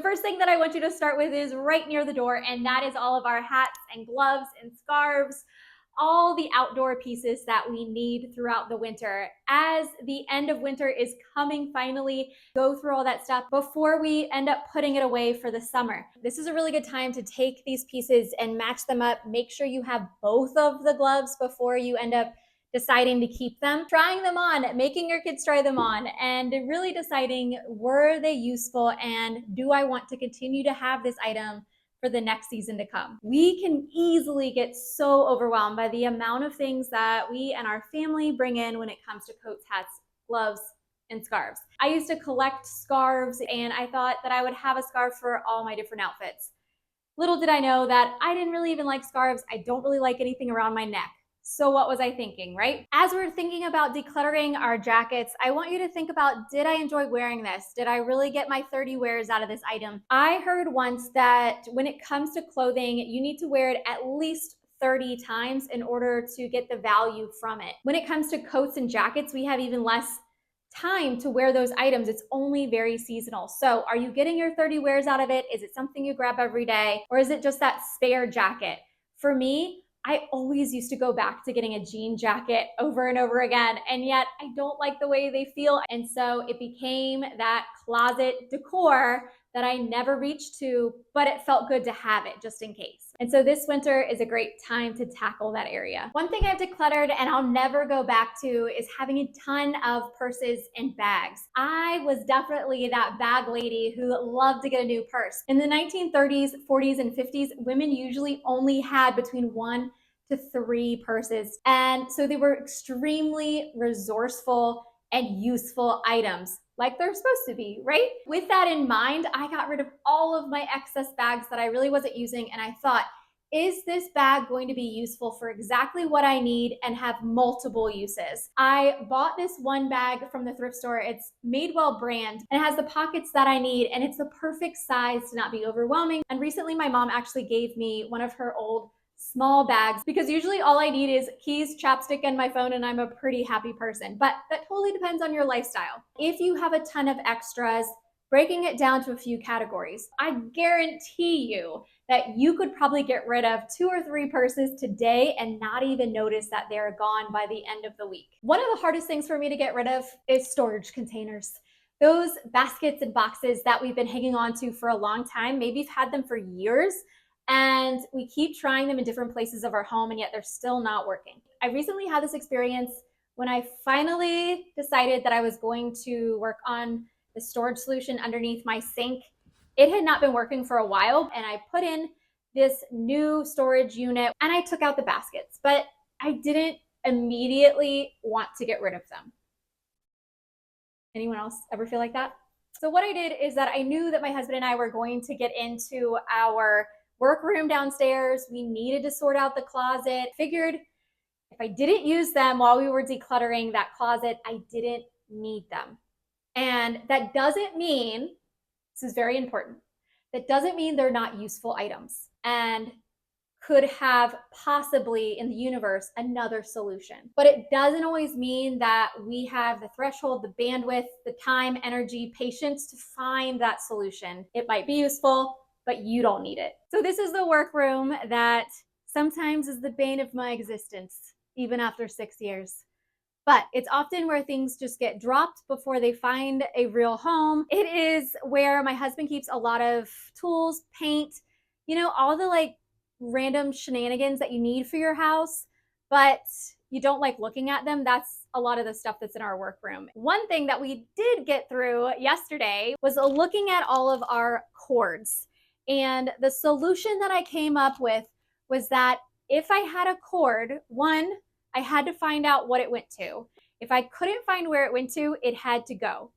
The first thing that I want you to start with is right near the door, and that is all of our hats and gloves and scarves, all the outdoor pieces that we need throughout the winter. As the end of winter is coming, finally, go through all that stuff before we end up putting it away for the summer. This is a really good time to take these pieces and match them up. Make sure you have both of the gloves before you end up deciding to keep them, trying them on, making your kids try them on, and really deciding, were they useful and do I want to continue to have this item for the next season to come. We can easily get so overwhelmed by the amount of things that we and our family bring in when it comes to coats, hats, gloves, and scarves. I used to collect scarves, and I thought that I would have a scarf for all my different outfits. Little did I know that I didn't really even like scarves. I don't really like anything around my neck. So what was I thinking, right? As we're thinking about decluttering our jackets, I want you to think about, did I enjoy wearing this? Did I really get my 30 wears out of this item? I heard once that when it comes to clothing, you need to wear it at least 30 times in order to get the value from it. When it comes to coats and jackets, we have even less time to wear those items. It's only very seasonal. So are you getting your 30 wears out of it? Is it something you grab every day? Or is it just that spare jacket? For me, I always used to go back to getting a jean jacket over and over again, and yet I don't like the way they feel. And so it became that closet decor that I never reached to, but it felt good to have it just in case. And so this winter is a great time to tackle that area. One thing I've decluttered and I'll never go back to is having a ton of purses and bags. I was definitely that bag lady who loved to get a new purse. In the 1930s, 40s, and 50s, women usually only had between 1 to 3 purses. And so they were extremely resourceful and useful items, like they're supposed to be, right? With that in mind, I got rid of all of my excess bags that I really wasn't using, and I thought, is this bag going to be useful for exactly what I need and have multiple uses? I bought this one bag from the thrift store. It's Madewell brand, and it has the pockets that I need, and it's the perfect size to not be overwhelming. And recently my mom actually gave me one of her old small bags, because usually all I need is keys, chapstick, and my phone, and I'm a pretty happy person. But that totally depends on your lifestyle. If you have a ton of extras, breaking it down to a few categories, I guarantee you that you could probably get rid of 2 or 3 purses today and not even notice that they're gone by the end of the week. One of the hardest things for me to get rid of is storage containers. Those baskets and boxes that we've been hanging on to for a long time, maybe you've had them for years, and we keep trying them in different places of our home, and yet they're still not working. I recently had this experience when I finally decided that I was going to work on the storage solution underneath my sink. It had not been working for a while, and I put in this new storage unit and I took out the baskets, but I didn't immediately want to get rid of them. Anyone else ever feel like that? So what I did is that I knew that my husband and I were going to get into our workroom downstairs. We needed to sort out the closet. Figured if I didn't use them while we were decluttering that closet, I didn't need them. And that doesn't mean, this is very important, that doesn't mean they're not useful items and could have possibly in the universe another solution. But it doesn't always mean that we have the threshold, the bandwidth, the time, energy, patience to find that solution. It might be useful, but you don't need it. So this is the workroom that sometimes is the bane of my existence, even after 6 years. But it's often where things just get dropped before they find a real home. It is where my husband keeps a lot of tools, paint, all the random shenanigans that you need for your house, but you don't like looking at them. That's a lot of the stuff that's in our workroom. One thing that we did get through yesterday was looking at all of our cords. And the solution that I came up with was that if I had a cord, one, I had to find out what it went to. If I couldn't find where it went to, it had to go.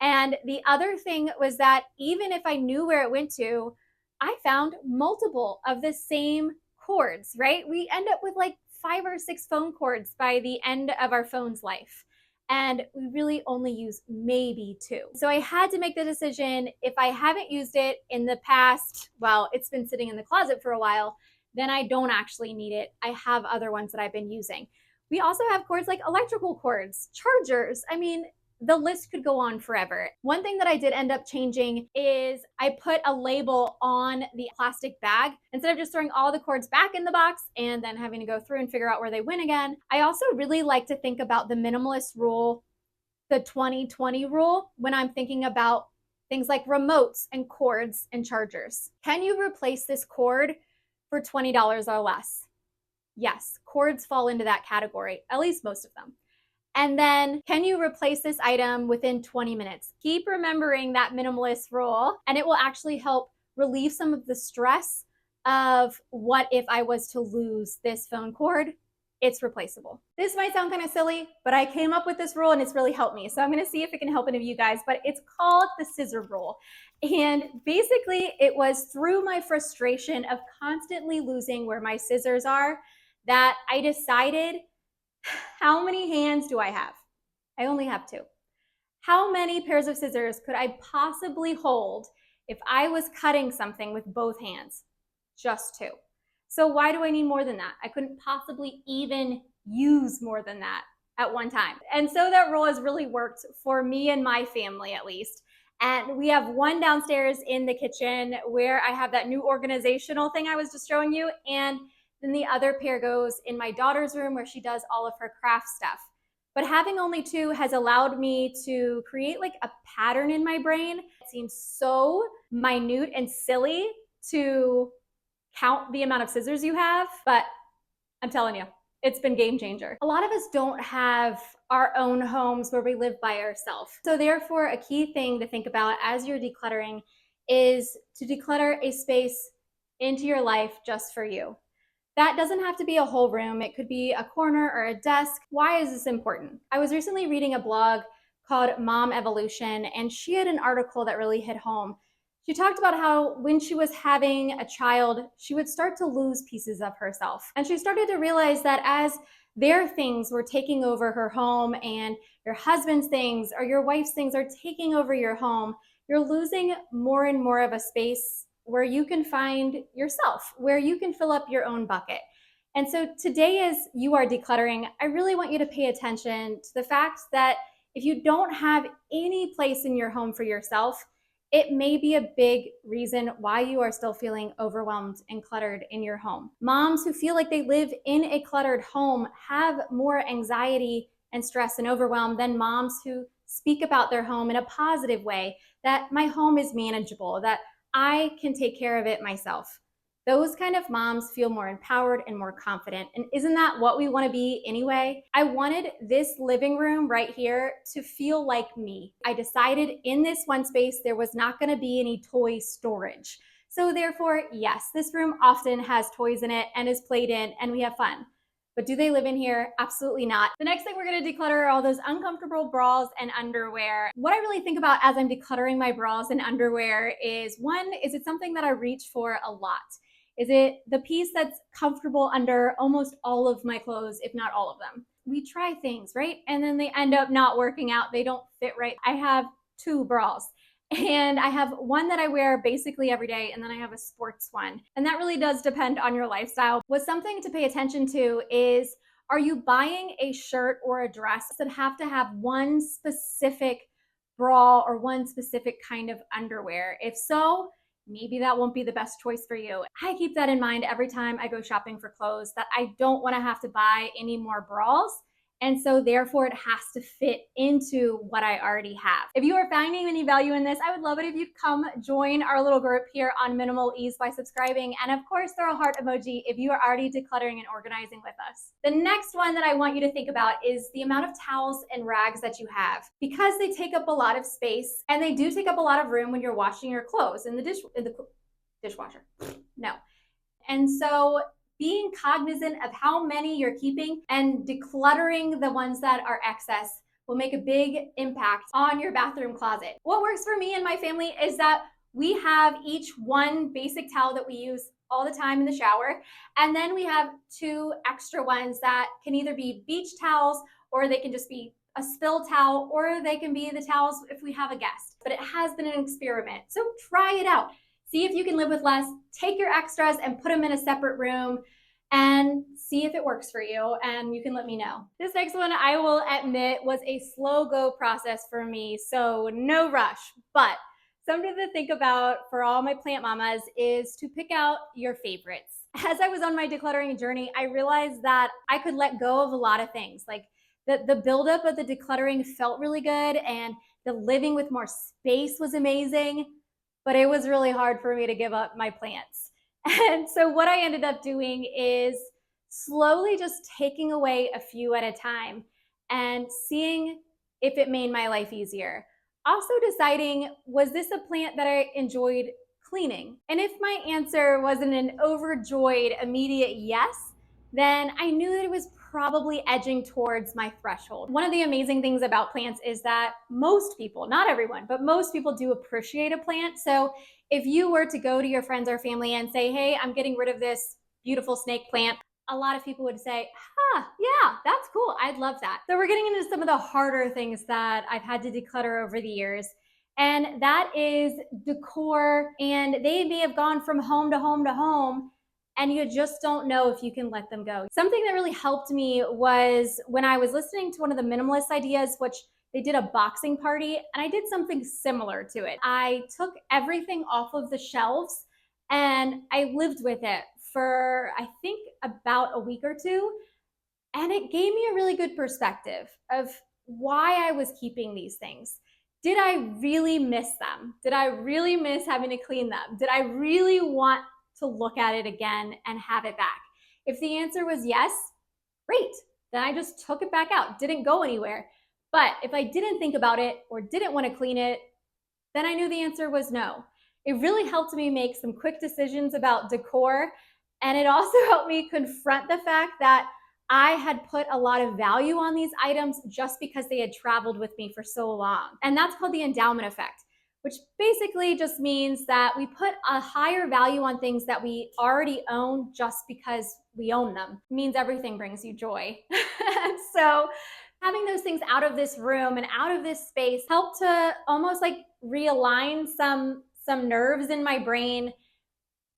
And the other thing was that even if I knew where it went to, I found multiple of the same cords, right? We end up with 5 or 6 phone cords by the end of our phone's life. And we really only use maybe 2. So I had to make the decision, if I haven't used it in the past, well, it's been sitting in the closet for a while, then I don't actually need it. I have other ones that I've been using. We also have cords like electrical cords, chargers. I mean, the list could go on forever. One thing that I did end up changing is I put a label on the plastic bag. Instead of just throwing all the cords back in the box and then having to go through and figure out where they went again, I also really like to think about the minimalist rule, the 2020 rule, when I'm thinking about things like remotes and cords and chargers. Can you replace this cord for $20 or less? Yes, cords fall into that category, at least most of them. And then, can you replace this item within 20 minutes? Keep remembering that minimalist rule, and it will actually help relieve some of the stress of what if I was to lose this phone cord? It's replaceable. This might sound kind of silly, but I came up with this rule and it's really helped me. So I'm going to see if it can help any of you guys, but it's called the Scissor Rule. And basically, it was through my frustration of constantly losing where my scissors are that I decided, how many hands do I have? I only have two. How many pairs of scissors could I possibly hold if I was cutting something with both hands? Just two. So why do I need more than that? I couldn't possibly even use more than that at one time. And so that rule has really worked for me and my family, at least. And we have one downstairs in the kitchen where I have that new organizational thing I was just showing you. And then the other pair goes in my daughter's room where she does all of her craft stuff. But having only two has allowed me to create like a pattern in my brain. It seems so minute and silly to count the amount of scissors you have, but I'm telling you, it's been game changer. A lot of us don't have our own homes where we live by ourselves. So therefore, a key thing to think about as you're decluttering is to declutter a space into your life just for you. That doesn't have to be a whole room. It could be a corner or a desk. Why is this important? I was recently reading a blog called Mom Evolution, and she had an article that really hit home. She talked about how when she was having a child, she would start to lose pieces of herself. And she started to realize that as their things were taking over her home and your husband's things or your wife's things are taking over your home, you're losing more and more of a space where you can find yourself, where you can fill up your own bucket. And so today, as you are decluttering, I really want you to pay attention to the fact that if you don't have any place in your home for yourself, it may be a big reason why you are still feeling overwhelmed and cluttered in your home. Moms who feel like they live in a cluttered home have more anxiety and stress and overwhelm than moms who speak about their home in a positive way, that my home is manageable, that I can take care of it myself. Those kind of moms feel more empowered and more confident. And isn't that what we want to be anyway? I wanted this living room right here to feel like me. I decided in this one space there was not going to be any toy storage. So therefore, yes, this room often has toys in it and is played in and we have fun. But do they live in here? Absolutely not. The next thing we're gonna declutter are all those uncomfortable bras and underwear. What I really think about as I'm decluttering my bras and underwear is, one, is it something that I reach for a lot? Is it the piece that's comfortable under almost all of my clothes, if not all of them? We try things, right? And then they end up not working out. They don't fit right. I have two bras. And I have one that I wear basically every day, and then I have a sports one. And that really does depend on your lifestyle. What's something to pay attention to is, are you buying a shirt or a dress that have to have one specific bra or one specific kind of underwear? If so, maybe that won't be the best choice for you. I keep that in mind every time I go shopping for clothes, that I don't want to have to buy any more bras. And so therefore it has to fit into what I already have. If you are finding any value in this, I would love it if you'd come join our little group here on Minimal Ease by subscribing. And of course, throw a heart emoji if you are already decluttering and organizing with us. The next one that I want you to think about is the amount of towels and rags that you have. Because they take up a lot of space, and they do take up a lot of room when you're washing your clothes in the dishwasher. No. And so being cognizant of how many you're keeping and decluttering the ones that are excess will make a big impact on your bathroom closet. What works for me and my family is that we have each one basic towel that we use all the time in the shower, and then we have two extra ones that can either be beach towels, or they can just be a spill towel, or they can be the towels if we have a guest. But it has been an experiment, so try it out. See if you can live with less. Take your extras and put them in a separate room. and see if it works for you, and you can let me know. This next one, I will admit, was a slow go process for me, so no rush. But something to think about for all my plant mamas is to pick out your favorites. As I was on my decluttering journey, I realized that I could let go of a lot of things. Like the buildup of the decluttering felt really good, and the living with more space was amazing, but it was really hard for me to give up my plants. And so what I ended up doing is slowly just taking away a few at a time and seeing if it made my life easier. Also deciding, was this a plant that I enjoyed cleaning? And if my answer wasn't an overjoyed immediate yes, then I knew that it was probably edging towards my threshold. One of the amazing things about plants is that most people, not everyone, but most people do appreciate a plant. So if you were to go to your friends or family and say, hey, I'm getting rid of this beautiful snake plant, a lot of people would say, yeah, that's cool. I'd love that. So we're getting into some of the harder things that I've had to declutter over the years. And that is decor. And they may have gone from home to home to home, and you just don't know if you can let them go. Something that really helped me was when I was listening to one of the minimalist ideas, which they did a boxing party, and I did something similar to it. I took everything off of the shelves and I lived with it for, I think, about a week or two. And it gave me a really good perspective of why I was keeping these things. Did I really miss them? Did I really miss having to clean them? Did I really want to look at it again and have it back? If the answer was yes, great. Then I just took it back out, didn't go anywhere. But if I didn't think about it or didn't want to clean it, then I knew the answer was no. It really helped me make some quick decisions about decor. And it also helped me confront the fact that I had put a lot of value on these items just because they had traveled with me for so long. And that's called the endowment effect, which basically just means that we put a higher value on things that we already own just because we own them. It means everything brings you joy. So having those things out of this room and out of this space helped to almost like realign some nerves in my brain.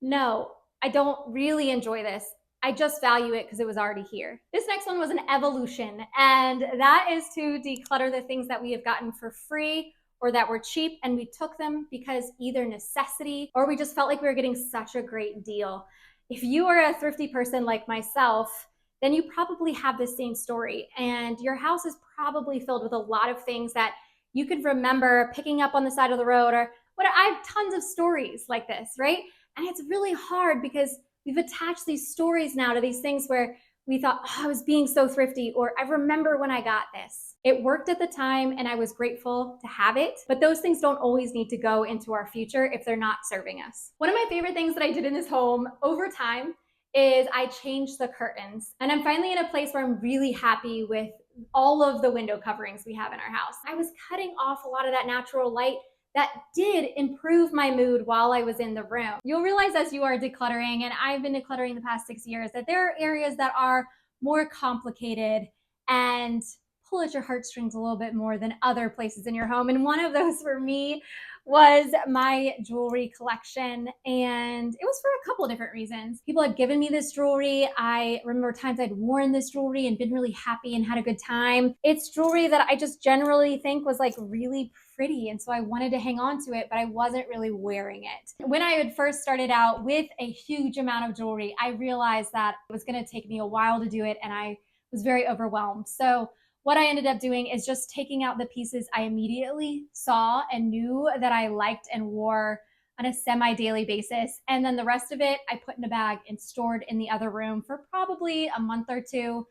No, I don't really enjoy this. I just value it because it was already here. This next one was an evolution, and that is to declutter the things that we have gotten for free or that were cheap, and we took them because either necessity or we just felt like we were getting such a great deal. If you are a thrifty person like myself, then you probably have the same story, and your house is probably filled with a lot of things that you could remember picking up on the side of the road, or what, I have tons of stories like this, right? And it's really hard because we've attached these stories now to these things where we thought, oh, I was being so thrifty, or I remember when I got this. It worked at the time and I was grateful to have it, but those things don't always need to go into our future if they're not serving us. One of my favorite things that I did in this home over time is I changed the curtains. And I'm finally in a place where I'm really happy with all of the window coverings we have in our house. I was cutting off a lot of that natural light that did improve my mood while I was in the room. You'll realize as you are decluttering, and I've been decluttering the past 6 years, that there are areas that are more complicated and pull at your heartstrings a little bit more than other places in your home. And one of those for me was my jewelry collection. And it was for a couple of different reasons. People had given me this jewelry. I remember times I'd worn this jewelry and been really happy and had a good time. It's jewelry that I just generally think was like really pretty, and so I wanted to hang on to it, but I wasn't really wearing it. When I had first started out with a huge amount of jewelry, I realized that it was going to take me a while to do it, and I was very overwhelmed. So what I ended up doing is just taking out the pieces I immediately saw and knew that I liked and wore on a semi-daily basis. And then the rest of it I put in a bag and stored in the other room for probably a month or two,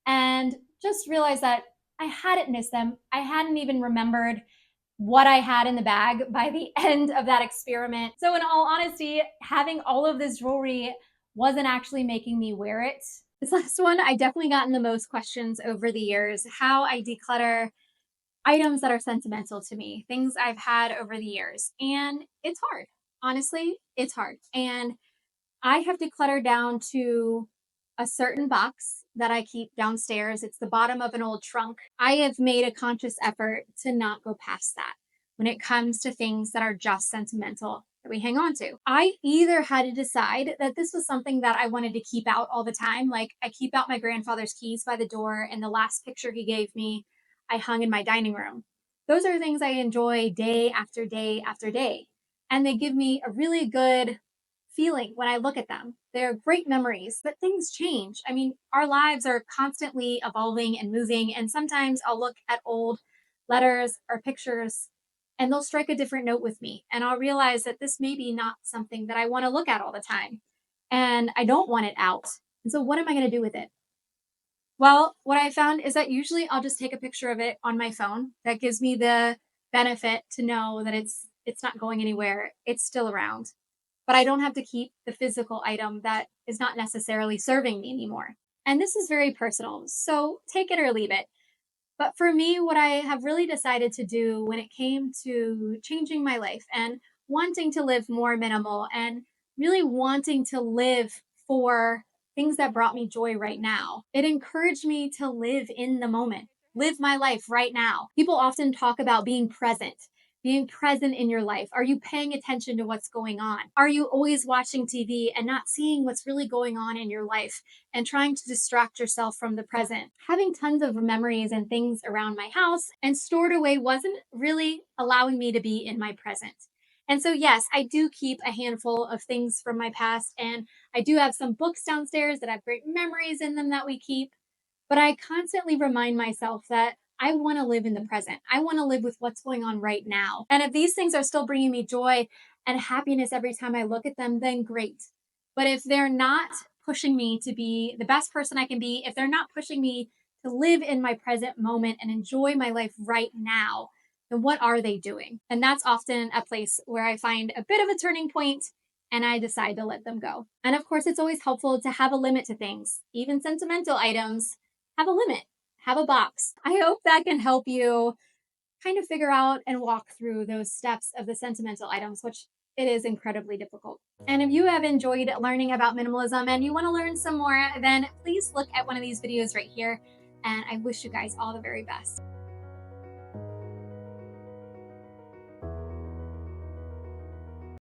and just realized that I hadn't missed them. I hadn't even remembered what I had in the bag by the end of that experiment. So in all honesty, having all of this jewelry wasn't actually making me wear it. This last one, I definitely gotten the most questions over the years, how I declutter items that are sentimental to me, things I've had over the years. And it's hard. Honestly, it's hard. And I have decluttered down to a certain box that I keep downstairs. It's the bottom of an old trunk. I have made a conscious effort to not go past that when it comes to things that are just sentimental. that we hang on to. I either had to decide that this was something that I wanted to keep out all the time. Like I keep out my grandfather's keys by the door, and the last picture he gave me, I hung in my dining room. Those are things I enjoy day after day after day. And they give me a really good feeling when I look at them. They're great memories, but things change. I mean, our lives are constantly evolving and moving. And sometimes I'll look at old letters or pictures and they'll strike a different note with me. And I'll realize that this may be not something that I want to look at all the time. And I don't want it out. And so, what am I going to do with it? Well, what I found is that usually I'll just take a picture of it on my phone. That gives me the benefit to know that it's not going anywhere. It's still around. But I don't have to keep the physical item that is not necessarily serving me anymore. And this is very personal. So take it or leave it. But for me, what I have really decided to do when it came to changing my life and wanting to live more minimal and really wanting to live for things that brought me joy right now, it encouraged me to live in the moment, live my life right now. People often talk about being present in your life. Are you paying attention to what's going on? Are you always watching TV and not seeing what's really going on in your life and trying to distract yourself from the present? Having tons of memories and things around my house and stored away wasn't really allowing me to be in my present. And so, yes, I do keep a handful of things from my past, and I do have some books downstairs that have great memories in them that we keep. But I constantly remind myself that I want to live in the present. I want to live with what's going on right now. And if these things are still bringing me joy and happiness every time I look at them, then great. But if they're not pushing me to be the best person I can be, if they're not pushing me to live in my present moment and enjoy my life right now, then what are they doing? And that's often a place where I find a bit of a turning point and I decide to let them go. And of course, it's always helpful to have a limit to things, even sentimental items. Have a limit, have a box. I hope that can help you kind of figure out and walk through those steps of the sentimental items, which it is incredibly difficult. And if you have enjoyed learning about minimalism and you want to learn some more, then please look at one of these videos right here. And I wish you guys all the very best.